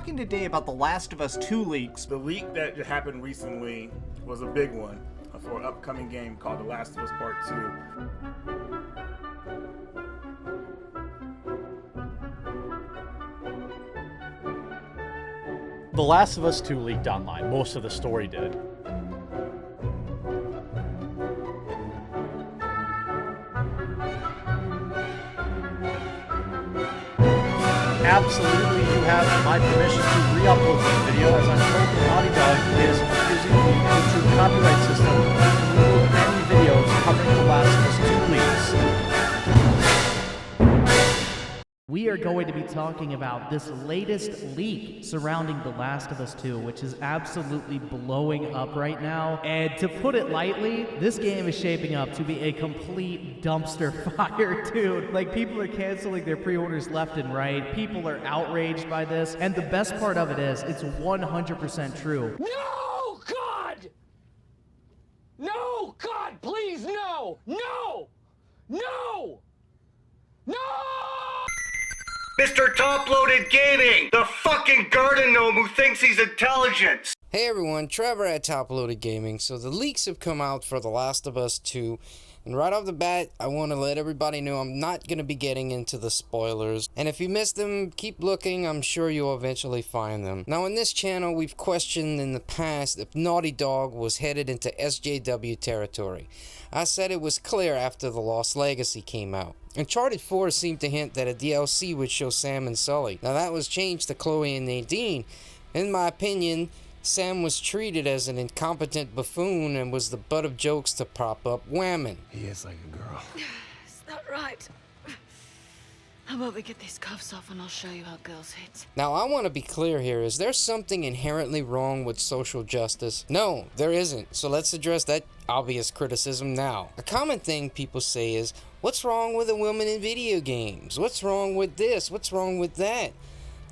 talking today about The Last of Us 2 leaks. The leak that happened recently was a big one for an upcoming game called The Last of Us Part 2. The Last of Us 2 leaked online. Most of the story did. Absolutely, you have my permission to re-upload this video, as I'm told the Naughty Dog is using the YouTube copyright system to remove any videos covering The Last of Us 2 leaks. We are going to be talking about this latest leak surrounding The Last of Us 2, which is absolutely blowing up right now. And to put it lightly, this game is shaping up to be a complete dumpster fire, dude. Like, people are canceling their pre-orders left and right. People are outraged by this. And the best part of it is, it's 100% true. No, God! No, God, please, no! No! No! No! Mr. Toploaded Gaming, the fucking garden gnome who thinks he's intelligent. Hey everyone, Trevor at Toploaded Gaming. So the leaks have come out for The Last of Us 2, and right off the bat, I want to let everybody know I'm not going to be getting into the spoilers. And if you missed them, keep looking, I'm sure you'll eventually find them. Now on this channel, we've questioned in the past if Naughty Dog was headed into SJW territory. I said it was clear after The Lost Legacy came out. Uncharted 4 seemed to hint that a DLC would show Sam and Sully. Now that was changed to Chloe and Nadine. In my opinion, Sam was treated as an incompetent buffoon and was the butt of jokes to prop up women. He is like a girl. Is that right? How about we get these cuffs off and I'll show you how girls hit. Now I want to be clear here, is there something inherently wrong with social justice? No, there isn't, so let's address that obvious criticism now. A common thing people say is, what's wrong with a woman in video games? What's wrong with this? What's wrong with that?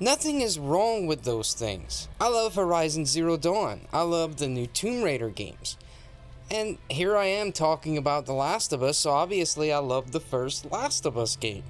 Nothing is wrong with those things. I love Horizon Zero Dawn. I love the new Tomb Raider games. And here I am talking about The Last of Us, so obviously I love the first Last of Us game.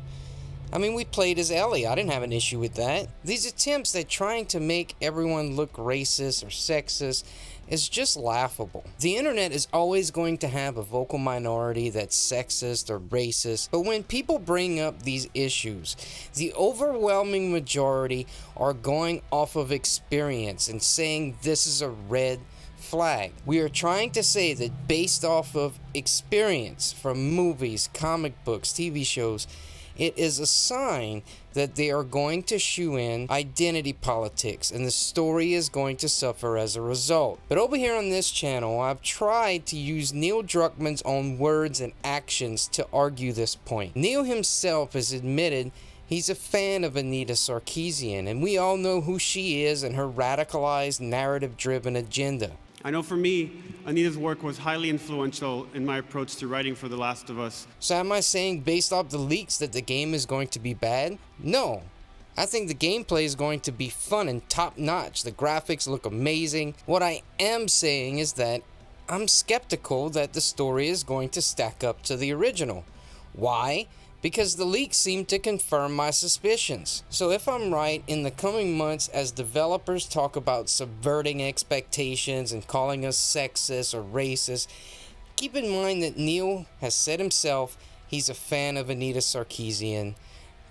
I mean, we played as Ellie. I didn't have an issue with that. These attempts at trying to make everyone look racist or sexist is just laughable. The internet is always going to have a vocal minority that's sexist or racist, but when people bring up these issues, the overwhelming majority are going off of experience and saying this is a red flag. We are trying to say that based off of experience from movies, comic books, TV shows, it is a sign that they are going to shoe in identity politics and the story is going to suffer as a result. But over here on this channel, I've tried to use Neil Druckmann's own words and actions to argue this point. Neil himself has admitted he's a fan of Anita Sarkeesian, and we all know who she is and her radicalized, narrative-driven agenda. I know for me, Anita's work was highly influential in my approach to writing for The Last of Us. So am I saying based off the leaks that the game is going to be bad? No. I think the gameplay is going to be fun and top-notch. The graphics look amazing. What I am saying is that I'm skeptical that the story is going to stack up to the original. Why? Because the leaks seem to confirm my suspicions. So if I'm right, in the coming months as developers talk about subverting expectations and calling us sexist or racist, keep in mind that Neil has said himself he's a fan of Anita Sarkeesian.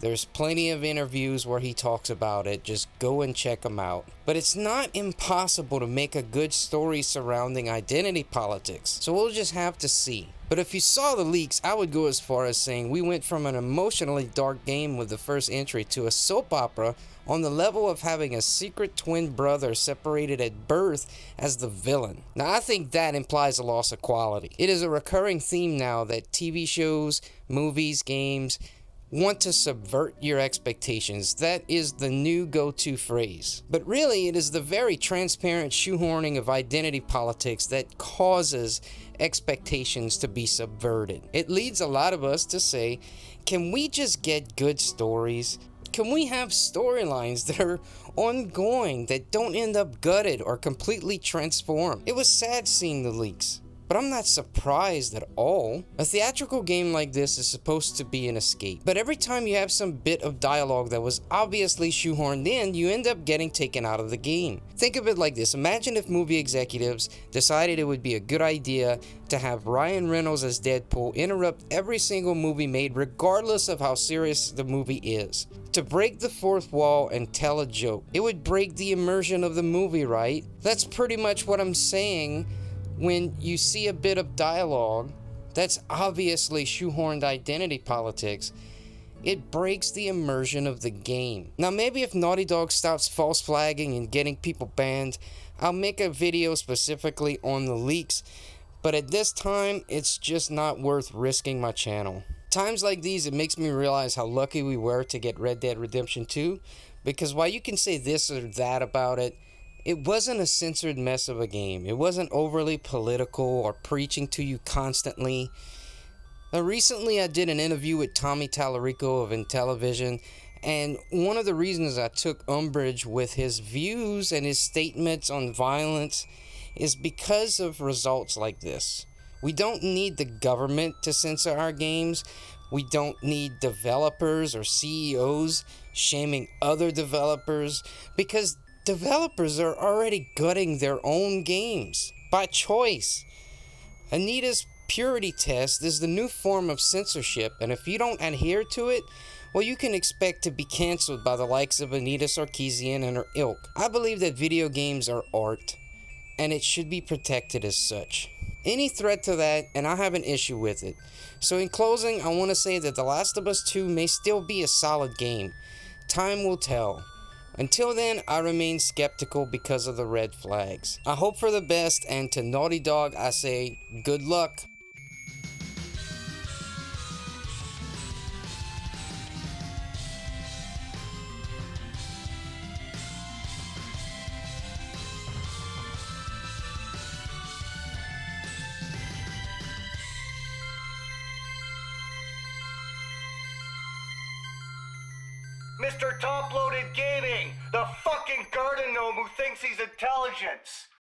There's plenty of interviews where he talks about it, just go and check them out. But it's not impossible to make a good story surrounding identity politics, so we'll just have to see. But if you saw the leaks, I would go as far as saying we went from an emotionally dark game with the first entry to a soap opera on the level of having a secret twin brother separated at birth as the villain. Now I think that implies a loss of quality. It is a recurring theme now that TV shows, movies, games want to subvert your expectations. That is the new go-to phrase. But really, it is the very transparent shoehorning of identity politics that causes expectations to be subverted. It leads a lot of us to say, can we just get good stories? Can we have storylines that are ongoing, that don't end up gutted or completely transformed? It was sad seeing the leaks. but I'm not surprised at all. A theatrical game like this is supposed to be an escape, but every time you have some bit of dialogue that was obviously shoehorned in, you end up getting taken out of the game. Think of it like this: imagine if movie executives decided it would be a good idea to have Ryan Reynolds as Deadpool interrupt every single movie made regardless of how serious the movie is. To break the fourth wall and tell a joke. It would break the immersion of the movie, right? That's pretty much what I'm saying when you see a bit of dialogue that's obviously shoehorned identity politics. It breaks the immersion of the game. Now maybe if Naughty Dog stops false flagging and getting people banned, I'll make a video specifically on the leaks, but at this time, it's just not worth risking my channel. Times like these, it makes me realize how lucky we were to get Red Dead Redemption 2, because while you can say this or that about it, it wasn't a censored mess of a game. It wasn't overly political or preaching to you constantly. Recently, I did an interview with Tommy Tallarico of Intellivision, and one of the reasons I took umbrage with his views and his statements on violence is because of results like this. We don't need the government to censor our games. We don't need developers or CEOs shaming other developers, because developers are already gutting their own games by choice. Anita's purity test is the new form of censorship, and if you don't adhere to it, well, you can expect to be canceled by the likes of Anita Sarkeesian and her ilk. I believe that video games are art, and it should be protected as such. Any threat to that, and I have an issue with it. So in closing, I want to say that The Last of Us 2 may still be a solid game. Time will tell. Until then, I remain skeptical because of the red flags. I hope for the best, and to Naughty Dog, I say good luck. Mr. Toploaded Gaming, the fucking garden gnome who thinks he's intelligent.